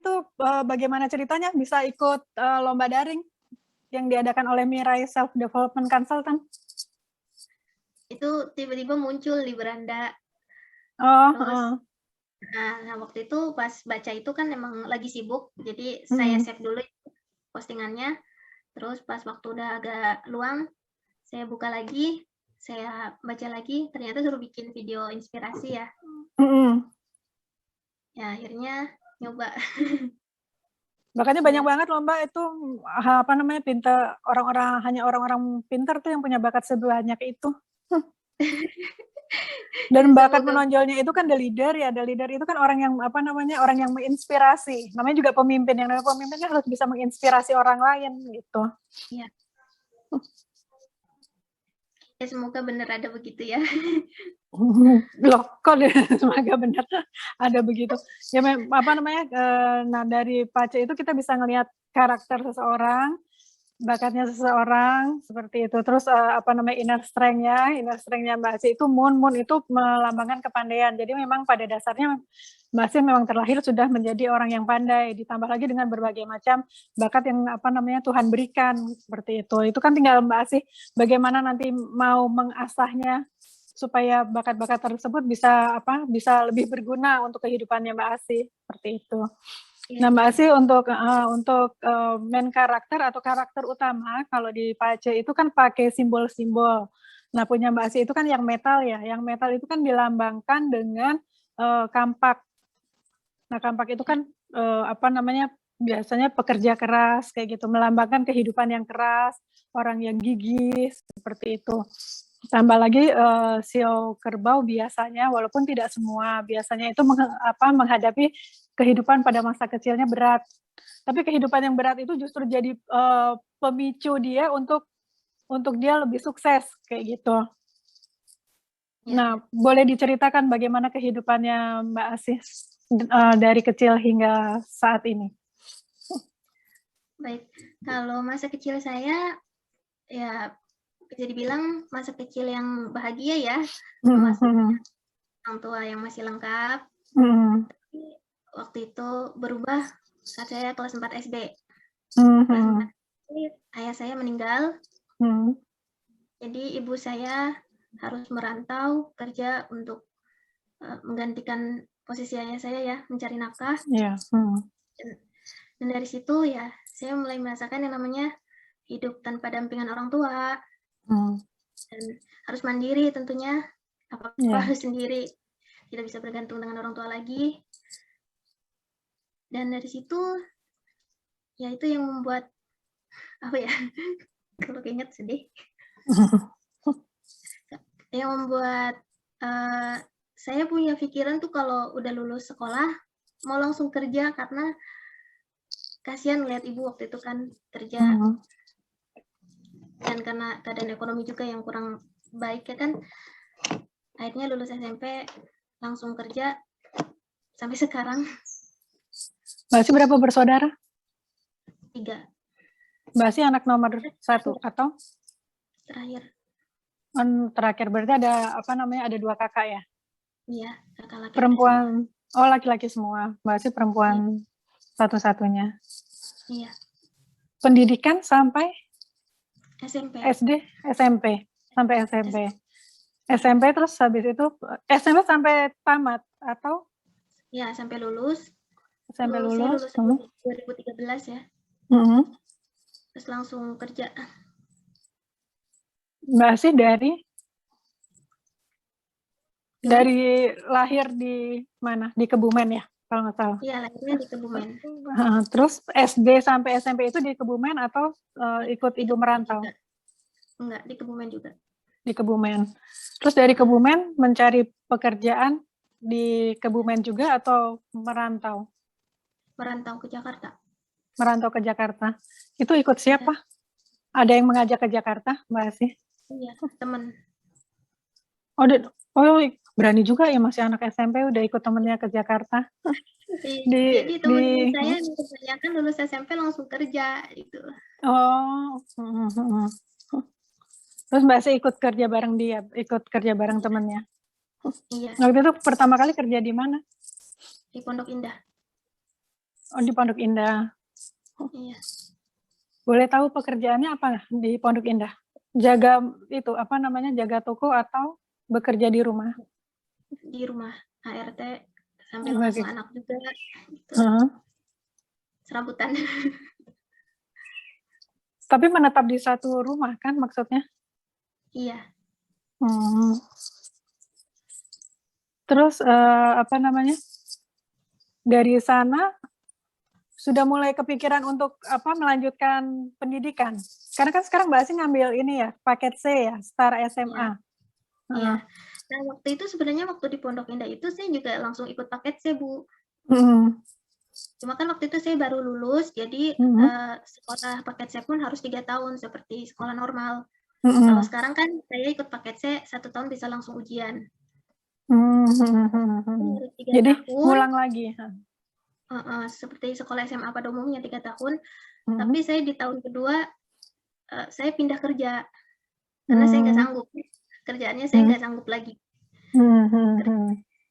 itu bagaimana ceritanya bisa ikut lomba daring yang diadakan oleh Mirai Self Development Consultant? Itu tiba-tiba muncul di beranda. Oh, Nah, waktu itu pas baca itu kan emang lagi sibuk, jadi saya hmm. save dulu postingannya. Terus pas waktu udah agak luang, saya buka lagi, saya baca lagi, ternyata suruh bikin video inspirasi ya. Ya akhirnya nyoba. Makanya Iya. banyak banget lomba itu apa namanya pintar hanya orang-orang pintar tuh yang punya bakat sebanyak itu. Dan bakat Semoga menonjolnya itu kan the leader ya. The leader itu kan orang yang apa namanya orang yang menginspirasi. Namanya juga pemimpin. Yang namanya pemimpin kan harus bisa menginspirasi orang lain gitu. ya. Ya semoga benar ada begitu ya. Loh, kok semoga benar ada begitu. Ya apa namanya? Nah dari Pace itu kita bisa ngelihat karakter seseorang, bakatnya seseorang seperti itu. Terus apa namanya inner strength-nya Mbak Asih itu moon itu melambangkan kepandaian. Jadi memang pada dasarnya Mbak Asih memang terlahir sudah menjadi orang yang pandai, ditambah lagi dengan berbagai macam bakat yang apa namanya Tuhan berikan seperti itu. Itu kan tinggal Mbak Asih bagaimana nanti mau mengasahnya supaya bakat-bakat tersebut bisa lebih berguna untuk kehidupannya Mbak Asih seperti itu. Nah, Mbak Asih untuk main karakter atau karakter utama kalau di Pace itu kan pakai simbol-simbol. Nah, punya Mbak Asih itu kan yang metal ya. Yang metal itu kan dilambangkan dengan kampak. Nah, kampak itu kan apa namanya biasanya pekerja keras kayak gitu, melambangkan kehidupan yang keras, orang yang gigih seperti itu. Tambah lagi sio kerbau biasanya, walaupun tidak semua, biasanya itu menghadapi kehidupan pada masa kecilnya berat. Tapi kehidupan yang berat itu justru jadi pemicu dia untuk dia lebih sukses kayak gitu. Nah, boleh diceritakan bagaimana kehidupannya Mbak Asih dari kecil hingga saat ini? Baik, kalau masa kecil saya ya bisa dibilang masa kecil yang bahagia ya, termasuk orang tua yang masih lengkap. Tapi waktu itu berubah saat saya kelas 4 SD. Kelas 4 SD, ayah saya meninggal. Jadi ibu saya harus merantau kerja untuk menggantikan posisi ayah saya ya, mencari nafkah. Dan dari situ ya saya mulai merasakan yang namanya hidup tanpa dampingan orang tua. Dan harus mandiri tentunya, apa-apa harus sendiri, tidak bisa bergantung dengan orang tua lagi. Dan dari situ ya itu yang membuat apa ya kalau keinget sedih yang membuat saya punya pikiran tuh kalau udah lulus sekolah mau langsung kerja, karena kasihan lihat ibu waktu itu kan kerja dan karena keadaan ekonomi juga yang kurang baik ya kan, akhirnya lulus SMP langsung kerja sampai sekarang. Mbak Asih berapa bersaudara? 3. Mbak Asih anak nomor 1 atau? Terakhir berarti ada apa namanya ada 2 kakak ya? Iya, kakak laki perempuan semua. Oh laki-laki semua. Mbak Asih perempuan satu-satunya. Iya. Pendidikan sampai SMP. SD, SMP sampai SMP. SMP terus habis itu SMP sampai tamat atau? Ya sampai lulus. Sampai Saya lulus. lulus 2013 ya. Terus langsung kerja. Mbak Asih dari lahir di mana? Di Kebumen ya, kalau nggak salah. Iya, lahirnya di Kebumen. Terus SD sampai SMP itu di Kebumen atau ikut ibu merantau? Juga. Enggak, di Kebumen juga. Di Kebumen. Terus dari Kebumen mencari pekerjaan di Kebumen juga atau merantau? Merantau ke Jakarta. Merantau ke Jakarta. Itu ikut siapa? Ya. Ada yang mengajak ke Jakarta, Mbak Asih? Iya, teman. Oh, berani juga ya masih anak SMP udah ikut temennya ke Jakarta. Jadi teman saya kebanyakan lulus SMP langsung kerja gitu. Oh. Terus Mbak Asih ikut kerja bareng dia, ikut kerja bareng temennya. Iya. Waktu itu pertama kali kerja di mana? Di Pondok Indah. Oh, di Pondok Indah. Iya. Boleh tahu pekerjaannya apa di Pondok Indah? Jaga itu apa namanya, jaga toko atau bekerja di rumah? Di rumah ART sambil Sebagai ngasuh anak juga gitu. Heeh. Serabutan. Tapi menetap di satu rumah kan maksudnya? Iya. Terus apa namanya? Dari sana sudah mulai kepikiran untuk apa melanjutkan pendidikan? Karena kan sekarang Mbak Asih ngambil ini ya, paket C ya, Star Iya. SMA. Iya. Nah, waktu itu sebenarnya waktu di Pondok Indah itu saya juga langsung ikut paket C, Bu. Cuma kan waktu itu saya baru lulus, jadi sekolah paket C pun harus 3 tahun seperti sekolah normal. Kalau sekarang kan saya ikut paket C 1 tahun bisa langsung ujian. Harus 3 Jadi tahun. ngulang lagi. Seperti sekolah SMA pada umumnya 3 tahun. Tapi saya di tahun kedua saya pindah kerja karena saya nggak sanggup. Kerjaannya saya nggak sanggup lagi.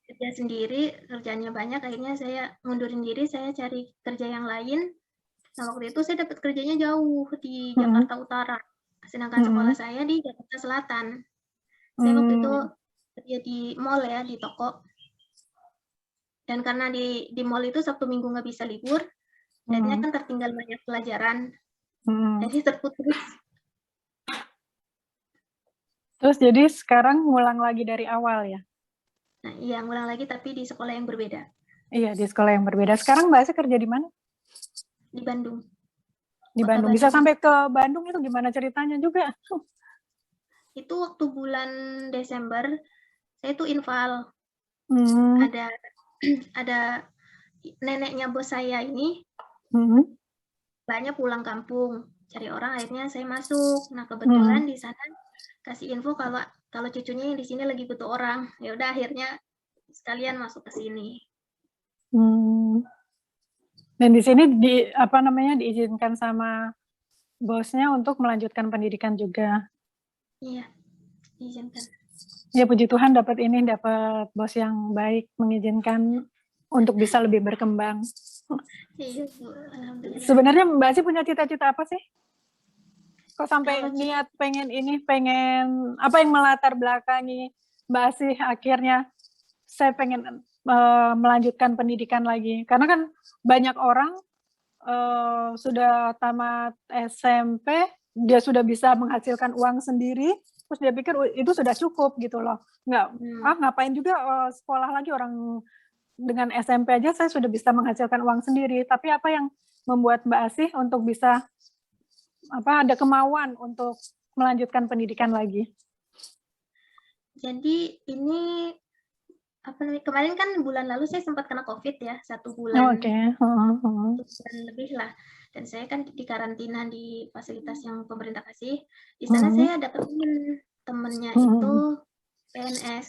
Kerja sendiri, kerjaannya banyak, akhirnya saya ngundurin diri, saya cari kerja yang lain. Nah, waktu itu saya dapat kerjanya jauh di Jakarta Utara, sedangkan sekolah saya di Jakarta Selatan. Saya waktu itu kerja di mall ya, di toko. Dan karena di mall itu Sabtu Minggu nggak bisa libur, akhirnya kan tertinggal banyak pelajaran, jadi terputus. Terus jadi sekarang ngulang lagi dari awal ya? Nah, iya, ngulang lagi tapi di sekolah yang berbeda. Iya, di sekolah yang berbeda. Sekarang Mbak Asih kerja di mana? Di Bandung. Di Bandung. Bisa sampai ke Bandung itu gimana ceritanya juga? Itu waktu bulan Desember, saya tuh infal. Ada neneknya bos saya ini, banyak pulang kampung, cari orang, akhirnya saya masuk. Nah, kebetulan di sana kasih info kalau cucunya yang di sini lagi butuh orang. Ya udah akhirnya sekalian masuk ke sini. Dan di sini apa namanya diizinkan sama bosnya untuk melanjutkan pendidikan juga. Iya, diizinkan. Ya puji Tuhan dapat bos yang baik mengizinkan untuk bisa lebih berkembang. Iya, Bu. Alhamdulillah. Sebenarnya Mbak Asih punya cita-cita apa sih? Kok sampai niat pengen apa yang melatar belakangi Mbak Asih akhirnya saya pengen melanjutkan pendidikan lagi? Karena kan banyak orang sudah tamat SMP, dia sudah bisa menghasilkan uang sendiri, terus dia pikir itu sudah cukup gitu loh. Ngapain juga sekolah lagi, orang dengan SMP aja saya sudah bisa menghasilkan uang sendiri. Tapi apa yang membuat Mbak Asih untuk bisa ada kemauan untuk melanjutkan pendidikan lagi? Jadi ini kemarin kan bulan lalu saya sempat kena COVID ya, 1 bulan. Bulan lebih lah. Dan saya kan di karantina di fasilitas yang pemerintah kasih. Di sana saya dapat temennya itu PNS.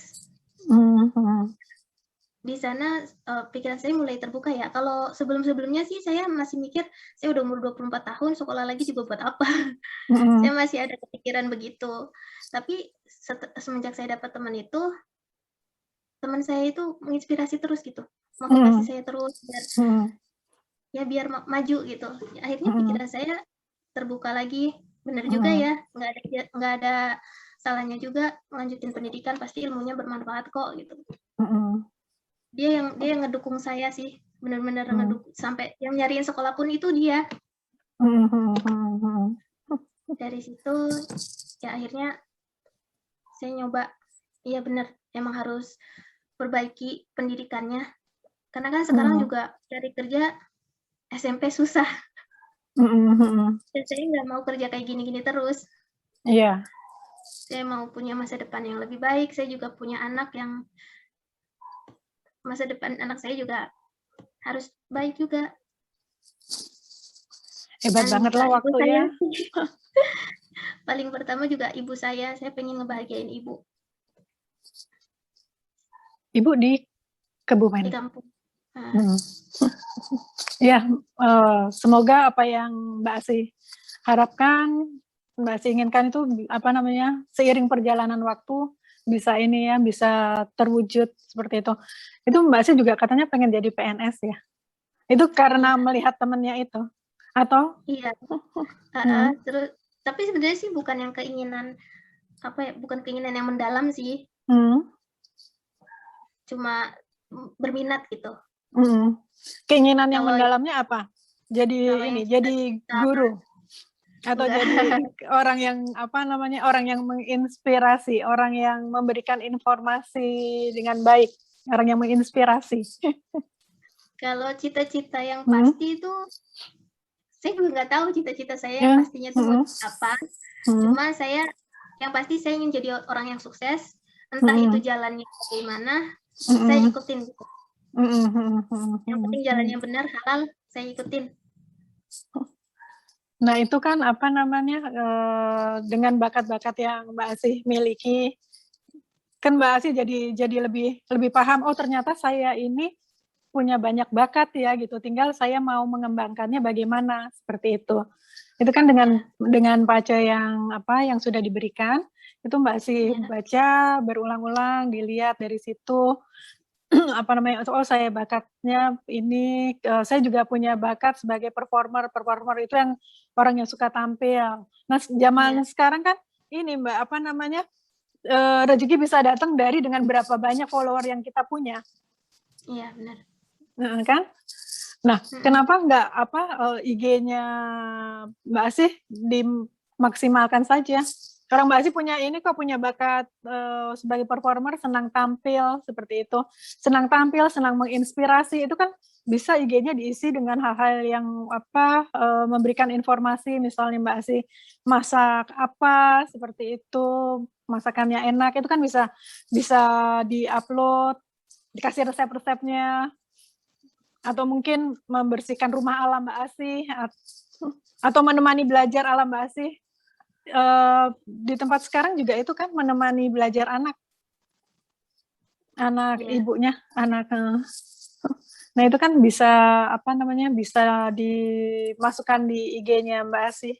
Di sana pikiran saya mulai terbuka ya. Kalau sebelum-sebelumnya sih saya masih mikir, saya udah umur 24 tahun, sekolah lagi juga buat apa. Saya masih ada kepikiran begitu. Tapi semenjak saya dapat teman saya itu menginspirasi terus gitu. Motivasi saya terus biar maju gitu. Akhirnya pikiran saya terbuka lagi. Benar juga ya, nggak ada salahnya juga melanjutin pendidikan, pasti ilmunya bermanfaat kok gitu. Dia yang ngedukung saya sih, benar-benar ngedukung, sampai yang nyariin sekolah pun itu dia. Dari situ ya akhirnya saya nyoba, iya benar, emang harus perbaiki pendidikannya, karena kan sekarang juga cari kerja SMP susah. Dan saya nggak mau kerja kayak gini-gini terus. Iya. Saya mau punya masa depan yang lebih baik. Saya juga punya anak yang masa depan anak saya juga harus baik juga. Hebat banget loh waktunya. Paling pertama juga ibu saya pengen ngebahagiain ibu. Ibu di Kebumen? Di kampung. Ya, semoga apa yang Mbak Asih harapkan, Mbak Asih inginkan itu seiring perjalanan waktu bisa terwujud seperti itu. Itu Mbak Asih juga katanya pengen jadi PNS ya? Itu karena Iya. melihat temennya itu? Atau? Iya. Hmm. Terus tapi sebenarnya sih bukan yang keinginan, apa ya, bukan keinginan yang mendalam sih. Hmm. Cuma berminat gitu. Hmm. Keinginan yang Kalau mendalamnya apa? kalau Jadi yang ini, jadi cita-cita guru? Atau enggak. jadi orang yang, apa namanya, orang yang menginspirasi, orang yang memberikan informasi dengan baik, orang yang menginspirasi? Kalau cita-cita yang Hmm. pasti itu, saya juga nggak tahu cita-cita saya yang Ya. pastinya tuh mau Hmm. jadi apa. Hmm. Cuma yang pasti saya ingin jadi orang yang sukses, entah itu Hmm. jalannya bagaimana, saya Hmm. ikutin gitu. Hmm. Yang penting jalannya benar, halal, saya ikutin. Nah, itu kan apa namanya, dengan bakat-bakat yang Mbak Asih miliki, kan Mbak Asih jadi lebih paham, oh ternyata saya ini punya banyak bakat ya gitu, tinggal saya mau mengembangkannya bagaimana, seperti itu. Itu kan Ya, dengan pace yang apa, yang sudah diberikan, itu Mbak Asih ya, baca berulang-ulang, dilihat dari situ, apa namanya, oh saya bakatnya ini, saya juga punya bakat sebagai performer. Performer itu yang orang yang suka tampil. Nah, zaman ya, sekarang kan ini Mbak, apa namanya, rezeki bisa datang dari dengan berapa banyak follower yang kita punya. iya benar. Kan? Nah, Mm-mm. kenapa nggak apa, IG-nya Mbak Asih dimaksimalkan saja? Orang Mbak Asih punya ini kok, punya bakat sebagai performer, senang tampil seperti itu, senang tampil, senang menginspirasi, itu kan bisa IG-nya diisi dengan hal-hal yang apa, memberikan informasi, misalnya Mbak Asih masak apa seperti itu, masakannya enak, itu kan bisa bisa diupload, dikasih resep-resepnya, atau mungkin membersihkan rumah ala Mbak Asih, atau menemani belajar ala Mbak Asih. Di tempat sekarang juga itu kan menemani belajar anak Iya. ibunya, anak. Nah itu kan bisa apa namanya, bisa dimasukkan di IG-nya Mbak Asih.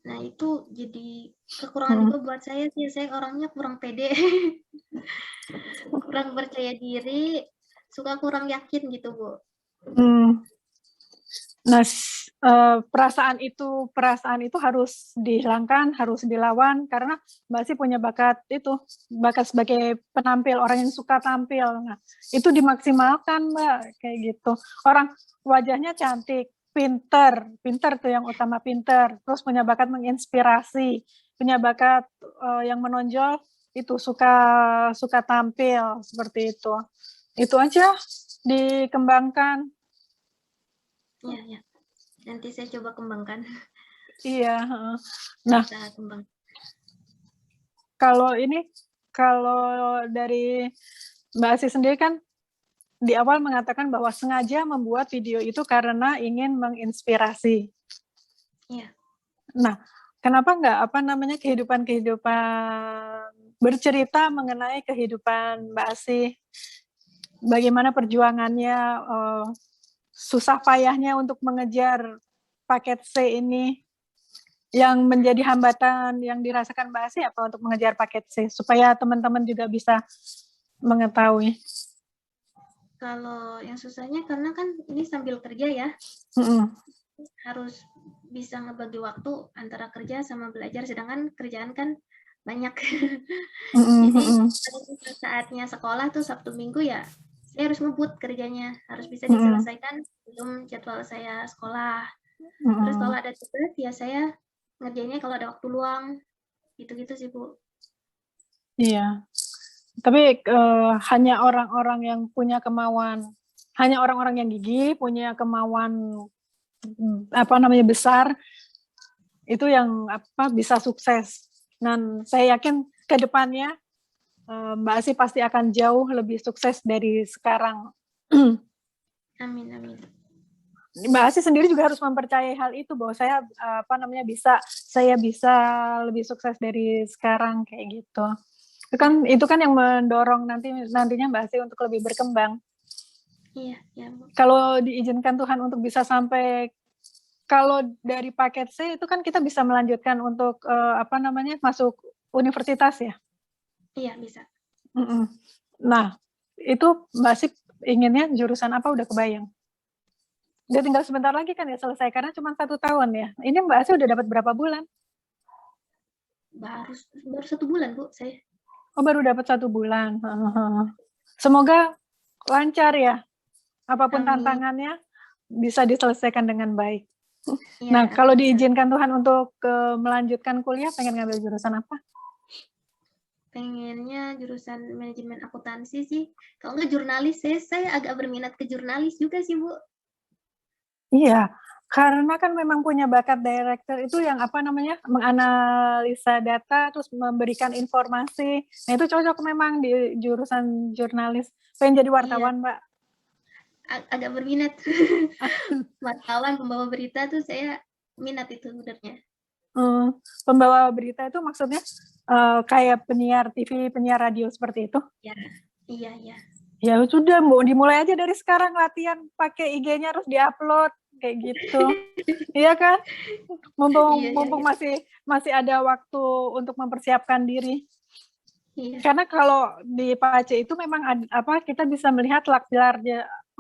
Nah, itu jadi kekurangan Hmm. juga buat saya sih, saya orangnya kurang pede. Kurang percaya diri, suka kurang yakin gitu, Bu. Hmm. Nah, perasaan itu harus dihilangkan, harus dilawan, karena Mbak Asih punya bakat itu, bakat sebagai penampil, orang yang suka tampil. Nah, itu dimaksimalkan, Mbak, kayak gitu. Orang wajahnya cantik, pinter tuh yang utama, pinter, terus punya bakat menginspirasi, punya bakat yang menonjol, itu suka suka tampil seperti itu. Itu aja dikembangkan. Iya, ya. Nanti saya coba kembangkan. Iya. Nah, Usaha kembang. kalau dari Mbak Asih sendiri kan di awal mengatakan bahwa sengaja membuat video itu karena ingin menginspirasi. Iya. Nah, kenapa nggak apa namanya, bercerita mengenai kehidupan Mbak Asih, bagaimana perjuangannya, susah payahnya untuk mengejar paket C ini, yang menjadi hambatan yang dirasakan Mbak Asih apa untuk mengejar paket C, supaya teman-teman juga bisa mengetahui. Kalau yang susahnya karena kan ini sambil kerja ya, harus bisa ngebagi waktu antara kerja sama belajar, sedangkan kerjaan kan banyak. Jadi kalau saatnya sekolah tuh Sabtu Minggu ya, saya harus ngebut kerjanya, harus bisa diselesaikan sebelum jadwal saya sekolah. Terus kalau ada tugas ya saya ngerjainnya kalau ada waktu luang, gitu-gitu sih Bu. Iya, tapi hanya orang-orang yang punya kemauan, hanya orang-orang yang gigih, punya kemauan apa namanya besar, itu yang apa bisa sukses. Dan saya yakin ke depannya Mbak Asih pasti akan jauh lebih sukses dari sekarang. Amin, amin. Mbak Asih sendiri juga harus mempercayai hal itu, bahwa saya apa namanya saya bisa lebih sukses dari sekarang, kayak gitu. Itu kan yang mendorong nantinya Mbak Asih untuk lebih berkembang. Iya, ya Bu. Kalau diizinkan Tuhan untuk bisa sampai, kalau dari paket C itu kan kita bisa melanjutkan untuk apa namanya, masuk universitas ya. Iya, bisa. Nah, itu Mbak Asih inginnya jurusan apa, udah kebayang? Udah tinggal sebentar lagi kan ya selesai, karena cuma 1 tahun ya. Ini Mbak Asih udah dapat berapa bulan? Baru 1 bulan, Bu, saya. Oh, baru dapat 1 bulan. Semoga lancar ya, apapun Amin. tantangannya bisa diselesaikan dengan baik. Iya, Nah, kalau amin. diizinkan Tuhan untuk melanjutkan kuliah, pengen ngambil jurusan apa? Pengennya jurusan manajemen akuntansi sih. Kalau nggak jurnalis, saya agak berminat ke jurnalis juga sih, Bu. Iya, karena kan memang punya bakat director itu yang apa namanya, menganalisa data, terus memberikan informasi. Nah, itu cocok memang di jurusan jurnalis. Pengen jadi Iya, wartawan, Mbak? agak berminat. Wartawan, pembawa berita tuh saya minat itu sebenarnya. Pembawa berita itu maksudnya kayak penyiar TV, penyiar radio seperti itu? Ya, iya, iya. Ya sudah, mau dimulai aja dari sekarang latihan pakai IG-nya terus diupload kayak gitu. Iya kan? Iya, iya, Mumpung iya. masih ada waktu untuk mempersiapkan diri. Iya. Karena kalau di PACE itu memang kita bisa melihat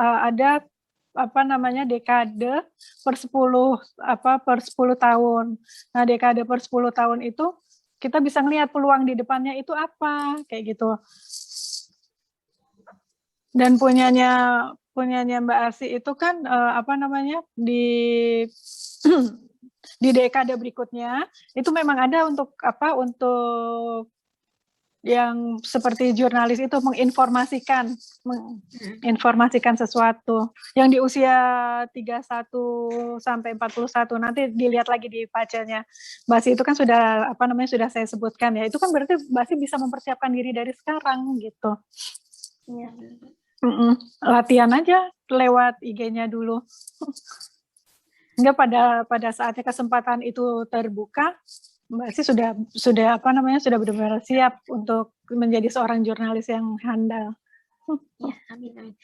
ada apa namanya dekade per 10 tahun. Nah, dekade per 10 tahun itu kita bisa melihat peluang di depannya itu apa kayak gitu. Dan punyanya Mbak Asi itu kan apa namanya di dekade berikutnya itu memang ada untuk yang seperti jurnalis itu menginformasikan sesuatu yang di usia 31 sampai 41 nanti dilihat lagi di pacanya. Basi itu kan sudah sudah saya sebutkan ya. Itu kan berarti Basi bisa mempersiapkan diri dari sekarang gitu. Iya. Latihan aja lewat IG-nya dulu. Hingga pada saatnya kesempatan itu terbuka, Mbak Sih sudah sudah benar-benar siap untuk menjadi seorang jurnalis yang handal. Iya, amin, amin.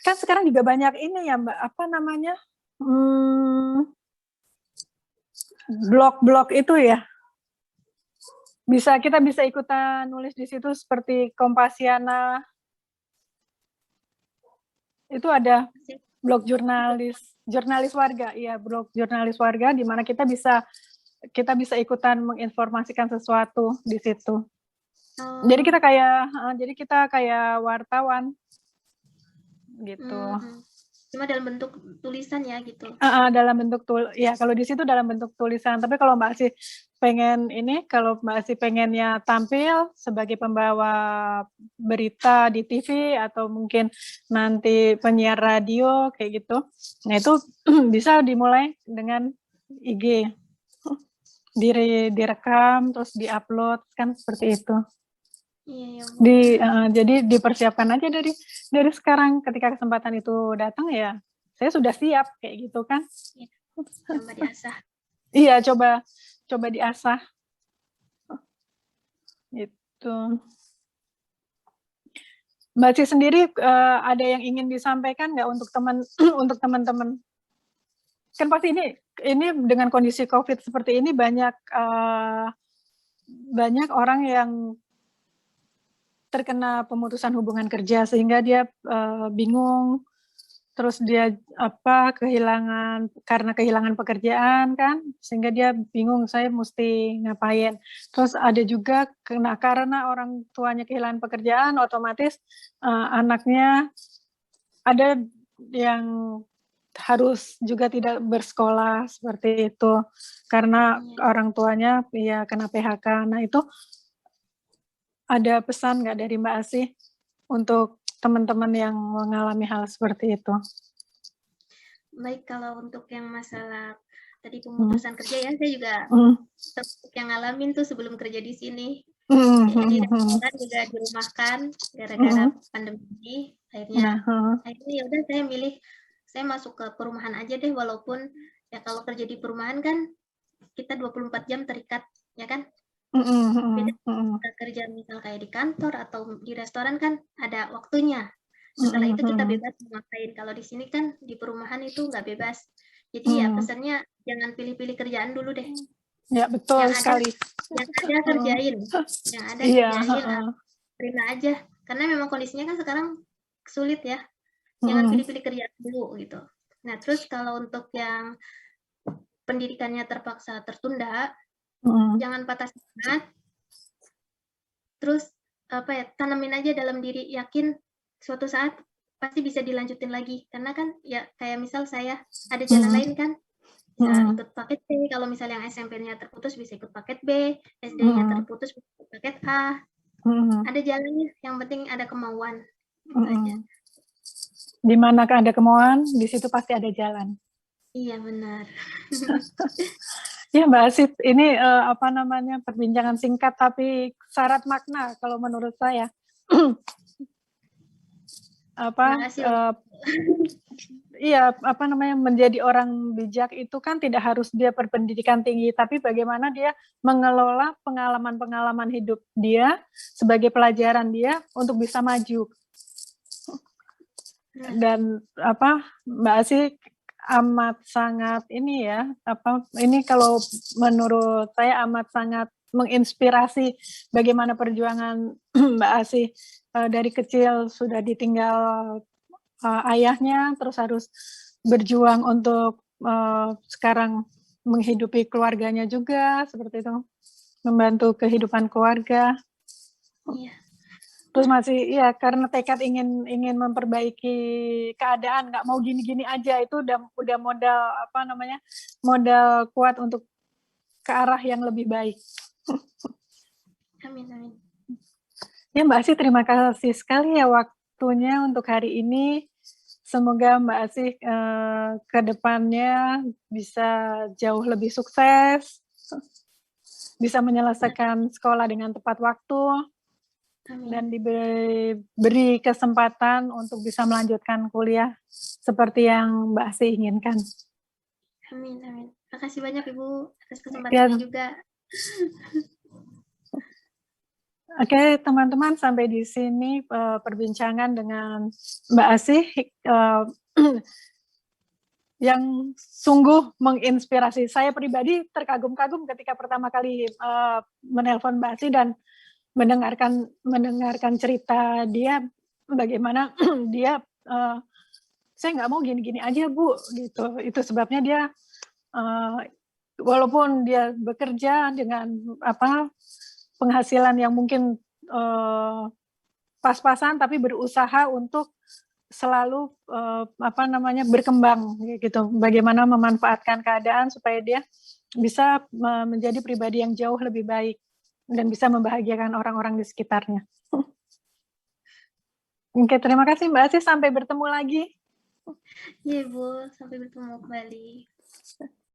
Kan sekarang juga banyak ini ya Mbak, blog-blog itu ya. Kita bisa ikutan nulis di situ seperti Kompasiana. Itu ada blog jurnalis warga, iya, blog jurnalis warga di mana kita bisa ikutan menginformasikan sesuatu di situ. Jadi kita kayak wartawan gitu. Cuma dalam bentuk tulisan ya gitu. Dalam bentuk kalau di situ dalam bentuk tulisan. Tapi kalau Mbak Asih pengennya tampil sebagai pembawa berita di TV atau mungkin nanti penyiar radio kayak gitu. Nah, itu bisa dimulai dengan IG. Direkam terus diupload kan seperti itu. Iya, Jadi dipersiapkan aja dari sekarang, ketika kesempatan itu datang ya saya sudah siap kayak gitu kan. Coba diasah. Iya, coba diasah gitu. Mbak Ci sendiri ada yang ingin disampaikan nggak untuk teman-teman? Kan pasti ini dengan kondisi COVID seperti ini banyak orang yang terkena pemutusan hubungan kerja sehingga dia bingung, terus dia karena kehilangan pekerjaan kan, sehingga dia bingung saya mesti ngapain. Terus ada juga karena orang tuanya kehilangan pekerjaan, otomatis anaknya ada yang harus juga tidak bersekolah seperti itu karena orang tuanya ya kena PHK. Nah, itu ada pesan nggak dari Mbak Asih untuk teman-teman yang mengalami hal seperti itu? Baik, kalau untuk yang masalah tadi pemutusan kerja ya, saya juga yang ngalamin tuh sebelum kerja di sini. Jadi orang juga dirumahkan gara-gara pandemi ini. Akhirnya ya udah saya masuk ke perumahan aja deh, walaupun ya kalau kerja di perumahan kan kita 24 jam terikat, ya kan? Beda kerja misal kayak di kantor atau di restoran kan ada waktunya. Setelah itu kita bebas mau ngapain. Kalau di sini kan di perumahan itu nggak bebas. Jadi ya pesannya jangan pilih-pilih kerjaan dulu deh. Ya, betul sekali. Yang ada kerjain. Yang ada kerjain, terima aja. Karena memang kondisinya kan sekarang sulit ya. Jangan pilih-pilih kerjaan dulu gitu. Nah, terus kalau untuk yang pendidikannya terpaksa tertunda, jangan patah semangat, terus apa ya, tanemin aja dalam diri, yakin suatu saat pasti bisa dilanjutin lagi. Karena kan ya kayak misal saya ada jalan lain kan, bisa ikut paket B, kalau misalnya yang SMP-nya terputus bisa ikut paket B, SD-nya terputus bisa ikut paket A. Ada jalannya, yang penting ada kemauan. Itu aja. Di mana ada kemauan, di situ pasti ada jalan. Iya, benar. Ya Mbak Asit, ini apa namanya perbincangan singkat tapi syarat makna kalau menurut saya. Terima kasih. Iya, apa namanya, menjadi orang bijak itu kan tidak harus dia berpendidikan tinggi, tapi bagaimana dia mengelola pengalaman-pengalaman hidup dia sebagai pelajaran dia untuk bisa maju. Dan apa, Mbak Asih amat sangat ini ya, apa ini kalau menurut saya amat sangat menginspirasi bagaimana perjuangan Mbak Asih dari kecil sudah ditinggal ayahnya, terus harus berjuang untuk sekarang menghidupi keluarganya juga, seperti itu, membantu kehidupan keluarga. Iya. Terus masih ya karena tekad ingin memperbaiki keadaan, nggak mau gini-gini aja, itu udah modal apa namanya, modal kuat untuk ke arah yang lebih baik. Amin, amin. Ya Mbak Asih, terima kasih sekali ya waktunya untuk hari ini. Semoga Mbak Asih ke depannya bisa jauh lebih sukses, bisa menyelesaikan sekolah dengan tepat waktu, dan diberi kesempatan untuk bisa melanjutkan kuliah seperti yang Mbak Asih inginkan. Amin, amin. Makasih banyak Ibu atas kesempatannya juga. Oke, teman-teman, sampai di sini perbincangan dengan Mbak Asih yang sungguh menginspirasi. Saya pribadi terkagum-kagum ketika pertama kali menelpon Mbak Asih dan mendengarkan cerita dia, bagaimana dia saya nggak mau gini-gini aja Bu, gitu. Itu sebabnya dia walaupun dia bekerja dengan apa penghasilan yang mungkin pas-pasan, tapi berusaha untuk selalu apa namanya berkembang gitu. Bagaimana memanfaatkan keadaan supaya dia bisa menjadi pribadi yang jauh lebih baik dan bisa membahagiakan orang-orang di sekitarnya. Oke, terima kasih Mbak Asih, sampai bertemu lagi. Iya, Bu, sampai bertemu kembali.